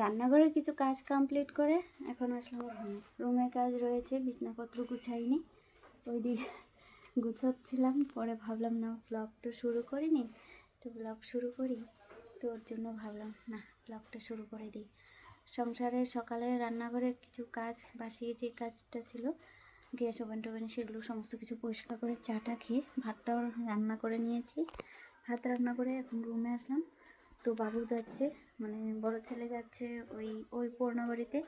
রান্নাঘরে কিছু কাজ কমপ্লিট করে এখন আসলাম রুমে কাজ রয়েছে, বিছনাপত্র গুছাইনি, ওইদিকে গুছাচ্ছিলাম। পরে ভাবলাম না ব্লগ তো শুরু করিনি, তো ব্লগ শুরু করি, তো ওর জন্য ভাবলাম না ব্লগটা শুরু করে দিই। সংসারে সকালে রান্নাঘরে কিছু কাজ বাসিয়ে যে কাজটা ছিল, গ্যাস ওভেন টোভেন সেগুলো সমস্ত কিছু পরিষ্কার করে চাটা খেয়ে ভাতটাও রান্না করে নিয়েছি। ভাত রান্না করে এখন রুমে আসলাম। তো বাবু যাচ্ছে, মানে বড় ছেলে যাচ্ছে ওই পুরনো বাড়িতে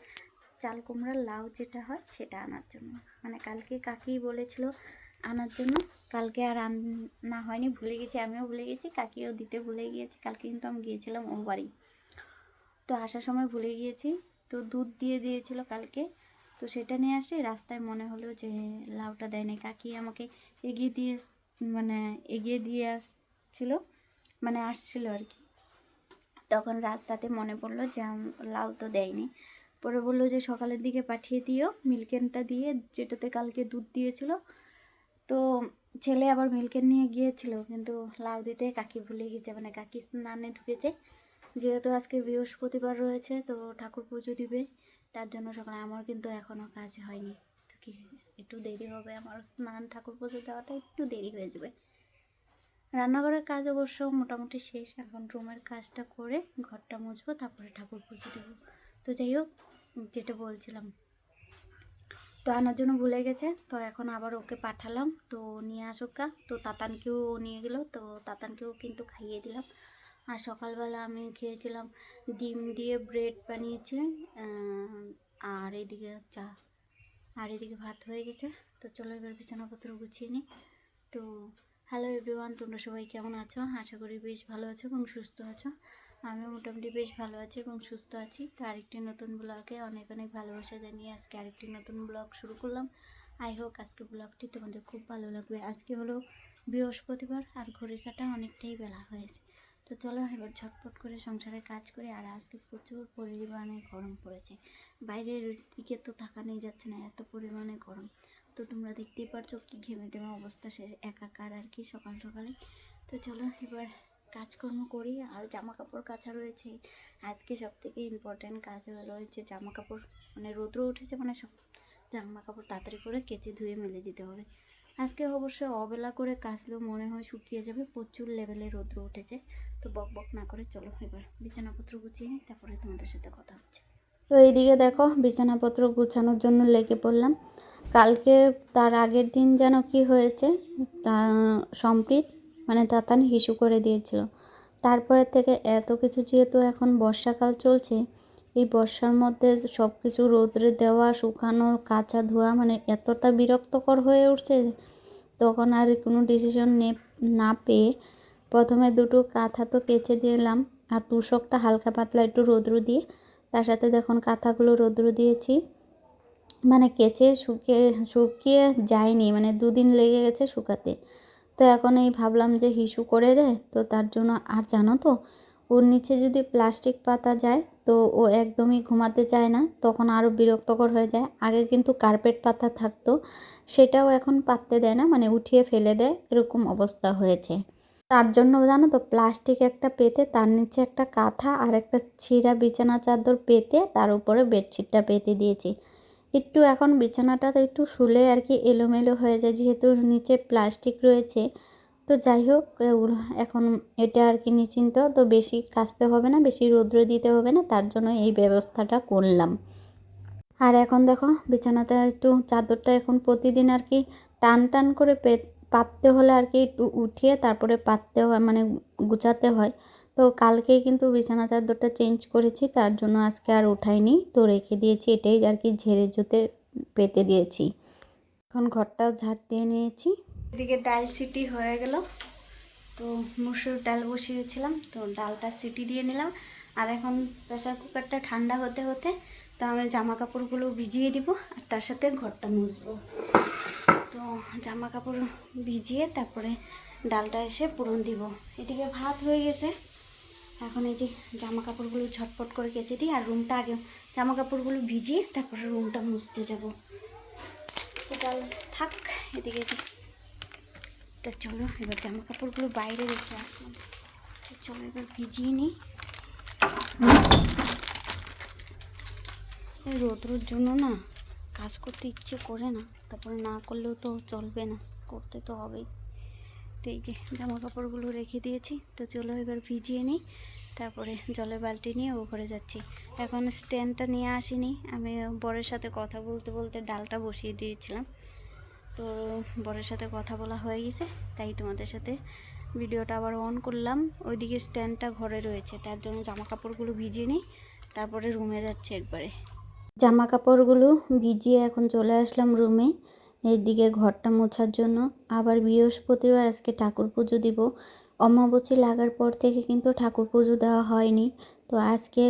চাল কুমড়ার লাউ যেটা হয় সেটা আনার জন্য। মানে কালকে কাকি বলেছিল আনার জন্য, কালকে আর আনা হয়নি, ভুলে গেছি, আমিও ভুলে গেছি, কাকিও দিতে ভুলে গিয়েছি। কালকে কিন্তু আমি গিয়েছিলাম ওর বাড়ি, তো আসার সময় ভুলে গিয়েছি। তো দুধ দিয়ে দিয়েছিল কালকে, তো সেটা নিয়ে আসি। রাস্তায় মনে হলো যে লাউটা দেয় নাই, কাকি আমাকে এগিয়ে দিয়ে আসছিল, মানে আসছিল আর কি। তখন রাস্তাতে মনে পড়লো যে লাউ তো দেয়নি। পরে বললো যে সকালের দিকে পাঠিয়ে দিও মিল্কেনটা দিয়ে, যেটাতে কালকে দুধ দিয়েছিল। তো ছেলে আবার মিল্কেন নিয়ে গিয়েছিল, কিন্তু লাউ দিতে কাকি ভুলে গেছে, মানে কাকি স্নানে ঢুকেছে। যেহেতু আজকে বৃহস্পতিবার রয়েছে, তো ঠাকুর পুজো দিবে, তার জন্য সকালে আমার কিন্তু এখনও কাজ হয়নি। তো কি একটু দেরি হবে, আমার স্নান ঠাকুর পুজো দেওয়াটা একটু দেরি হয়ে যাবে। রান্নাঘরের কাজ অবশ্য মোটামুটি শেষ, এখন রুমের কাজটা করে ঘরটা মুছবো, তারপরে ঠাকুর পুজো দেবো। তো যাই হোক, যেটা বলছিলাম, তো আনার জন্য ভুলে গেছে, তো এখন আবার ওকে পাঠালাম, তো নিয়ে আসুক। তো তাতানকেও নিয়ে গেল, তো তাতানকেও কিন্তু খাইয়ে দিলাম। আর সকালবেলা আমি খেয়েছিলাম ডিম দিয়ে ব্রেড বানিয়েছি, আর এদিকে চা, আর এদিকে ভাত হয়ে গেছে। তো চলো এবার বিছানাপত্র গুছিয়ে নিই। তো হ্যালো এভরিওয়ান, তোমরা সবাই কেমন আছো? আশা করি বেশ ভালো আছো এবং সুস্থ আছো। আমিও মোটামুটি বেশ ভালো আছি এবং সুস্থ আছি। তো আরেকটি নতুন ব্লগে অনেক অনেক ভালোবাসা জানিয়ে আজকে আরেকটি নতুন ব্লগ শুরু করলাম। আই হোপ আজকে ব্লগটি তোমাদের খুব ভালো লাগবে। আজকে হলো বৃহস্পতিবার, আর ঘড়ির কাঁটা অনেকটাই বেলা হয়েছে। তো চলো এবার ঝটপট করে সংসারের কাজ করে। আর আজকে প্রচুর পরিমাণে গরম পড়েছে, বাইরের দিকে তো তাকানোই যাচ্ছে না, এত পরিমাণে গরম। তো তোমরা দেখতেই পারছো কি ঘেমে টেমে অবস্থা, সে একাকার আর কি সকাল সকালে। তো চলো এবার কাজকর্ম করি। আর জামা কাপড় কাচা রয়েছে, আজকে সব থেকে ইম্পর্টেন্ট কাজ রয়েছে জামা কাপড়, মানে রৌদ্র উঠেছে, মানে সব জামা কাপড় তাড়াতাড়ি করে কেচে ধুয়ে মেলে দিতে হবে। আজকে অবশ্যই অবেলা করে কাচলেও মনে হয় শুকিয়ে যাবে, প্রচুর লেভেলে রৌদ্র উঠেছে। তো বক বক না করে চলো এবার বিছানাপত্র গুছিয়ে নিই, তারপরে তোমাদের সাথে কথা হচ্ছে। তো এইদিকে দেখো বিছানাপত্র গুছানোর জন্য লেগে পড়লাম। কালকে তার আগের দিন যেন কি হয়েছে, তা সম্প্রীত মানে তাতান হিসু করে দিয়েছিল। তারপরে থেকে এত কিছু, যেহেতু এখন বর্ষাকাল চলছে, এই বর্ষার মধ্যে সব কিছু রোদ্রে দেওয়া, শুকানো, কাচা ধোয়া, মানে এতটা বিরক্তকর হয়ে উঠছে। তখন আর কোনো ডিসিশন না পেয়ে প্রথমে দুটো কাঁথা তো কেচে দিলাম, আর তুষকটা হালকা পাতলা একটু রৌদ্র দিয়ে, তার সাথে দেখুন কাঁথাগুলো রৌদ্র দিয়েছি, মানে কেচে শুকিয়ে যায়নি, মানে দুদিন লেগে গেছে শুকাতে। তো এখন এই ভাবলাম যে হিসু করে দেয়, তো তার জন্য। আর জানো তো, ওর নিচে যদি প্লাস্টিক পাতা যায় তো ও একদমই ঘুমাতে চায় না, তখন আরও বিরক্তকর হয়ে যায়। আগে কিন্তু কার্পেট পাতা থাকতো, সেটাও এখন পাততে দেয় না, মানে উঠিয়ে ফেলে দেয়, এরকম অবস্থা হয়েছে। তার জন্য জানো তো, প্লাস্টিক একটা পেতে তার নিচে একটা কাঁথা আর একটা ছিঁড়া বিছানা চাদর পেতে তার উপরে বেডশিটটা পেতে দিয়েছি। একটু এখন বিছানাটা তো একটু শুলে আর কি এলোমেলো হয়ে যায়, যেহেতু নিচে প্লাস্টিক রয়েছে। তো যাই হোক, এখন এটা আর কি নিশ্চিন্ত, তো বেশি কাচতে হবে না, বেশি রৌদ্র দিতে হবে না, তার জন্য এই ব্যবস্থাটা করলাম। আর এখন দেখো বিছানাতে একটু চাদরটা এখন প্রতিদিন আর কি টান টান করে পাততে হলে আর কি একটু উঠিয়ে তারপরে পাততে হয়, মানে গুছাতে হয়। তো কালকেই কিন্তু বিছানা চাদরটা চেঞ্জ করেছি, তার জন্য আজকে আর উঠাইনি, তো রেখে দিয়েছি, এটাই আর কি ঝেড়ে জুতে পেতে দিয়েছি। এখন ঘরটা ঝাড় দিয়ে নিয়েছি। এদিকে ডাল সিটি হয়ে গেল, তো মুসুর ডাল বসিয়েছিলাম, তো ডালটা সিটি দিয়ে নিলাম। আর এখন প্রেসার কুকারটা ঠান্ডা হতে হতে তো আমি জামা কাপড়গুলো ভিজিয়ে দিব, আর তার সাথে ঘরটা মুছবো। তো জামা কাপড় ভিজিয়ে তারপরে ডালটা এসে পুরন দিব। এদিকে ভাত হয়ে গেছে, এখন এই যে জামা কাপড়গুলো ঝটপট করে কেচে দিই, আর রুমটা আগে জামা কাপড়গুলো ভিজিয়ে তারপরে রুমটা মুছতে যাব। তো ডাল থাক এদিকে। তো চলো এবার জামা কাপড়গুলো বাইরে রেখে আসলাম, তো চলো এবার ভিজিয়ে নিই। এই রোদ্রুর জন্য না কাজ করতে ইচ্ছে করে না, তারপরে না করলেও তো চলবে না, করতে তো হবেই। তো এই যে জামা কাপড়গুলো রেখে দিয়েছি, তো চলো এবার ভিজিয়ে নিই, তারপরে জলের বালতি নিয়ে ও ঘরে যাচ্ছি। এখন স্ট্যান্ডটা নিয়ে আসিনি, আমি বরের সাথে কথা বলতে বলতে ডালটা বসিয়ে দিয়েছিলাম। তো বরের সাথে কথা বলা হয়ে গেছে, তাই তোমাদের সাথে ভিডিওটা আবার অন করলাম। ওইদিকে স্ট্যান্ডটা ঘরে রয়েছে, তার জন্য জামা কাপড়গুলো ভিজিয়ে নিই, তারপরে রুমে যাচ্ছে একবারে। জামা কাপড়গুলো ভিজিয়ে এখন চলে আসলাম রুমে, এইদিকে ঘরটা মোছার জন্য। আবার বৃহস্পতিবার আজকে ঠাকুর পুজো দিব। অমাবস্যা লাগার পর থেকে কিন্তু ঠাকুর পুজো দেওয়া হয়নি। তো আজকে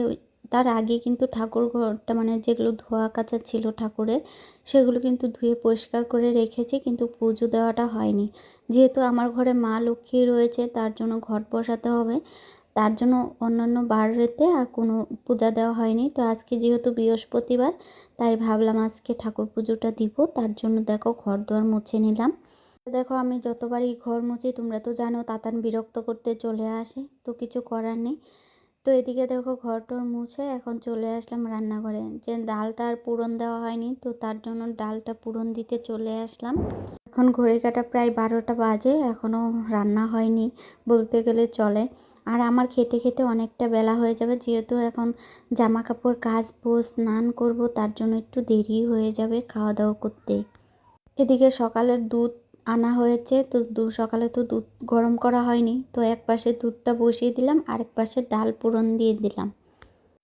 তার আগে কিন্তু ঠাকুর ঘরটা মানে যেগুলো ধোয়া কাচা ছিল ঠাকুরের, সেগুলো কিন্তু ধুয়ে পরিষ্কার করে রেখেছি, কিন্তু পুজো দেওয়াটা হয়নি। যেহেতু আমার ঘরে মা লক্ষ্মী রয়েছে, তার জন্য ঘট বসাতে হবে, তার জন্য অন্যান্য বারেতে আর কোনো পূজা দেওয়া হয়নি। তো আজকে যেহেতু বৃহস্পতিবার, তাই ভাবলাম আজকে ঠাকুর পুজোটা দিব, তার জন্য দেখো ঘর দুয়ার মুছে নিলাম। দেখো আমি যতবারই ঘর মুছি, তোমরা তো জানো তাতান বিরক্ত করতে চলে আসে, তো কিছু করার নেই। তো এদিকে দেখো ঘর টর মুছে এখন চলে আসলাম রান্নাঘরে। যে ডালটা আর পুরন দেওয়া হয়নি, তো তার জন্য ডালটা পুরন দিতে চলে আসলাম। এখন ঘড়ি কাটা প্রায় 12টা বাজে, এখনও রান্না হয়নি বলতে গেলে চলে। আর আমার খেতে খেতে অনেকটা বেলা হয়ে যাবে, যেহেতু এখন জামা কাপড় কাচবো, স্নান করব, তার জন্য একটু দেরি হয়ে যাবে খাওয়া দাওয়া করতে। এদিকে সকালের দুধ আনা হয়েছে, তো সকালে তো দুধ গরম করা হয়নি, তো এক পাশে দুধটা বসিয়ে দিলাম, আরেক পাশে ডাল পুরন দিয়ে দিলাম।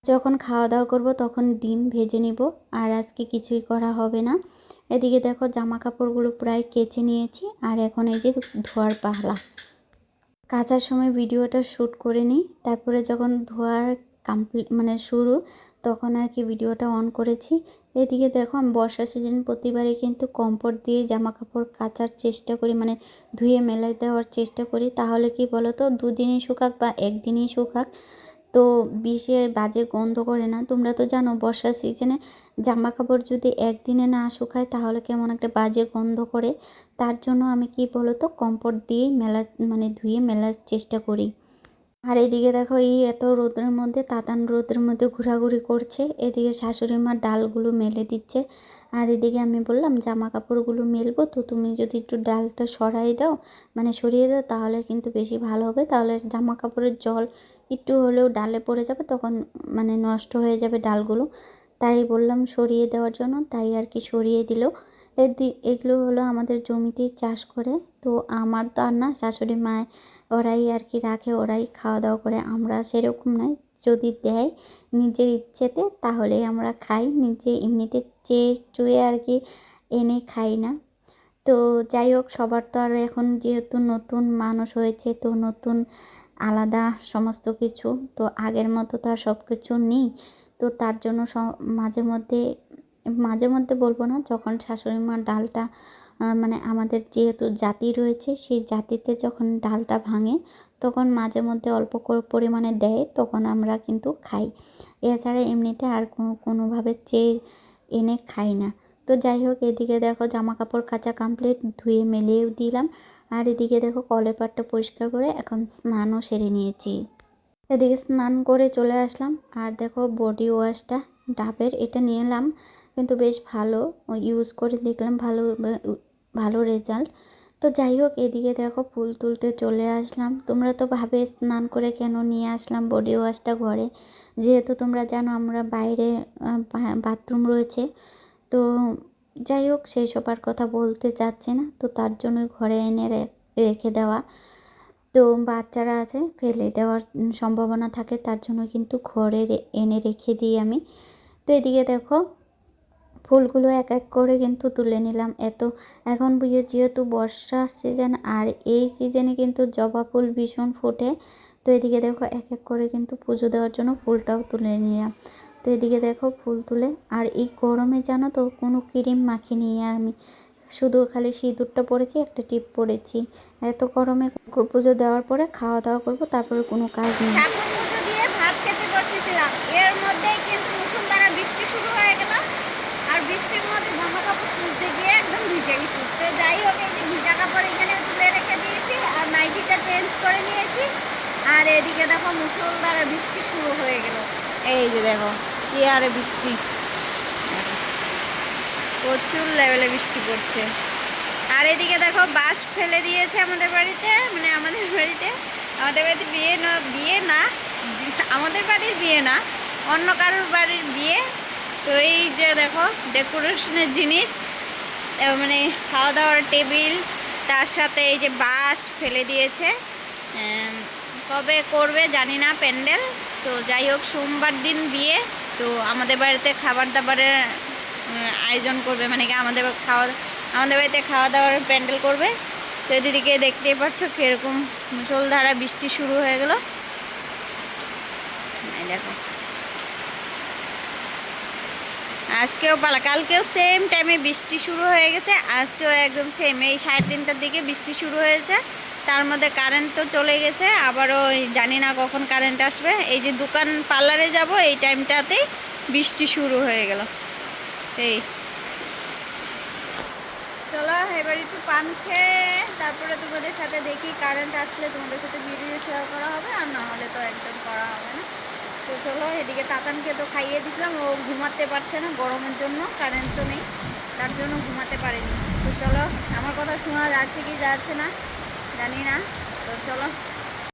যখন খাওয়া দাওয়া করব তখন ডিম ভেজে নিব, আর আজকে কিছুই করা হবে না। এদিকে দেখো জামা কাপড়গুলো প্রায় কেচে নিয়েছি, আর এখন এই যে ধোয়ার পালা। কাচার সময় ভিডিওটা শ্যুট করে নিই, তারপরে যখন ধোয়ার কমপ্লিট মানে শুরু, তখন আর কি ভিডিওটা অন করেছি। এদিকে দেখো আমি বর্ষা সিজন প্রতিবারই কিন্তু কমফোর্ট দিয়ে জামা কাপড় কাচার চেষ্টা করি, মানে ধুয়ে মেলে দেওয়ার চেষ্টা করি। তাহলে কি বলো তো, দুদিনই শুকাক বা একদিনই শুকাক, তো বেশি বাজে গন্ধ করে না। তোমরা তো জানো বর্ষার সিজনে জামা কাপড় যদি একদিনে না শুকায় তাহলে কেমন একটা বাজে গন্ধ করে। তার জন্য আমি কি বলো তো কমফোর্ট দিয়ে মেলার মানে ধুয়ে মেলার চেষ্টা করি। আর এদিকে দেখো এই এত রোদের মধ্যে, তাতান রোদের মধ্যে ঘোরাঘুরি করছে, এদিকে শাশুড়ি মা ডালগুলো মেলে দিচ্ছে। আর এদিকে আমি বললাম জামা কাপড়গুলো মেলবো, তো তুমি যদি একটু ডালটা সরিয়ে দাও, মানে সরিয়ে দাও, তাহলে কিন্তু বেশি ভালো হবে। তাহলে জামা কাপড়ের জল একটু হলেও ডালে পড়ে যাবে, তখন মানে নষ্ট হয়ে যাবে ডালগুলো। তাই বললাম সরিয়ে দেওয়ার জন্য, তাই আর কি সরিয়ে দিল। এগুলো হলো আমাদের জমিতেই চাষ করে, তো আমার তো আর না, শাশুড়ি মা ওরাই আর কি রাখে, ওরাই খাওয়া দাওয়া করে। আমরা সেরকম নয়, যদি দেয় নিজের ইচ্ছেতে তাহলেই আমরা খাই, নিজে এমনিতে চেয়ে চুয়ে আর কি এনে খাই না। তো যাই হোক, সবার তো আর এখন যেহেতু নতুন মানুষ হয়েছে, তো নতুন আলাদা সমস্ত কিছু, তো আগের মতো তো আর সব কিছু নেই। তো তার জন্য মাঝে মধ্যে মাঝে মধ্যে বলবো না, যখন শাশুড়ি মা ডালটা মানে আমাদের যেহেতু জাতি রয়েছে, সেই জাতিতে যখন ডালটা ভাঙে তখন মাঝে মধ্যে অল্প পরিমাণে দেয়, তখন আমরা কিন্তু খাই। এছাড়া এমনিতে আর কোনোভাবে চেয়ে এনে খাই না। তো যাই হোক, এদিকে দেখো জামা কাপড় কাচা কমপ্লিট, ধুয়ে মেলেও দিলাম। আর এদিকে দেখো কলের পাটটা পরিষ্কার করে এখন স্নানও সেরে নিয়েছি। এদিকে স্নান করে চলে আসলাম। আর দেখো বডি ওয়াশটা ডাবের এটা নিয়ে এলাম, কিন্তু বেশ ভালো, ইউজ করে দেখলাম ভালো ভালো রেজাল্ট। তো যাই হোক, এদিকে দেখো ফুল তুলতে চলে আসলাম। তোমরা তো ভাবে স্নান করে কেন নিয়ে আসলাম বডি ওয়াশটা ঘরে, যেহেতু তোমরা জানো আমরা বাইরে বাথরুম রয়েছে। তো যাই হোক, সেই সবার কথা বলতে চাচ্ছি না, তো তার জন্যই ঘরে এনে রেখে দেওয়া। তো বাচ্চারা আছে, ফেলে দেওয়ার সম্ভাবনা থাকে, তার জন্য কিন্তু ঘরে এনে রেখে দিই আমি। তো এদিকে দেখো ফুলগুলো এক এক করে কিন্তু তুলে নিলাম। এখন যেহেতু বর্ষা সিজন, আর এই সিজনে কিন্তু জবা ফুল ভীষণ ফোটে। তো এদিকে দেখো এক এক করে কিন্তু পুজো দেওয়ার জন্য ফুলটাও তুলে নিলাম। তো এদিকে দেখো ফুল তুলে, আর এই গরমে জানো তো কোনো ক্রিম মাখিনি আমি, শুধু খালি সিঁদুরটা পরেছি, একটা টিপ পরেছি। এত গরমে পুজো দেওয়ার পরে খাওয়া দাওয়া করবো, তারপরে কোনো কাজ নেই। ঠাকুর পুজো দিয়ে ভাত খেতে বসেছিলাম, এর মধ্যেই কিন্তু মুসুলধারা বৃষ্টি শুরু হয়ে গেল। আর বৃষ্টির মধ্যে জামা কাপড় তুলতে গিয়ে একদম ভিজে গেছি। তো যাই হোক, এই যে ভিজা কাপড় এখানে তুলে রেখে দিয়েছি, আর নাইটিটা চেঞ্জ করে নিয়েছি। আর এদিকে দেখো মুসুলধারা বৃষ্টি শুরু হয়ে গেল। এই যে দেখো কি আরে বৃষ্টি, প্রচুর লেভেলে বৃষ্টি পড়ছে। আর এদিকে দেখো বাঁশ ফেলে দিয়েছে আমাদের বাড়িতে, মানে আমাদের বাড়িতে বিয়ে না আমাদের বাড়ির বিয়ে না, অন্য কারোর বাড়ির বিয়ে। তো এই যে দেখো ডেকোরেশনের জিনিস, মানে খাওয়া দাওয়ার টেবিল, তার সাথে এই যে বাঁশ ফেলে দিয়েছে। কবে করবে জানি না প্যান্ডেল। তো যাই হোক সোমবার দিন বিয়ে, তো আমাদের বাড়িতে খাবার দাবারের আয়োজন করবে, মানে কি আমাদের বাড়িতে খাওয়া দাওয়ার প্যান্ডেল করবে। তো দিদিকে দেখতেই পাচ্ছ কীরকম মুষলধারা বৃষ্টি শুরু হয়ে গেল। দেখো আজকেও কালকেও সেম টাইমে বৃষ্টি শুরু হয়ে গেছে, আজকেও একদম সেম এই 3:30টার দিকে বৃষ্টি শুরু হয়েছে। তার মধ্যে কারেন্ট তো চলে গেছে, আবারও জানি না কখন কারেন্ট আসবে। এই যে দোকান পার্লারে যাব এই টাইমটাতেই বৃষ্টি শুরু হয়ে গেল। এই চলো এবার একটু পান খেয়ে তারপরে তোমাদের সাথে দেখি, কারেন্ট আসলে তোমাদের সাথে ভিডিও শেয়ার করা হবে, আর না হলে তো একদম করা হবে না। তো চলো এদিকে তাতানকে তো খাইয়ে দিছিলাম, ও ঘুমাতে পারছে না গরমের জন্য, কারেন্ট তো নেই, তার জন্য ঘুমাতে পারেনি। তো চলো আমার কথা শোনা যাচ্ছে কি যাচ্ছে না জানি না। তো চলো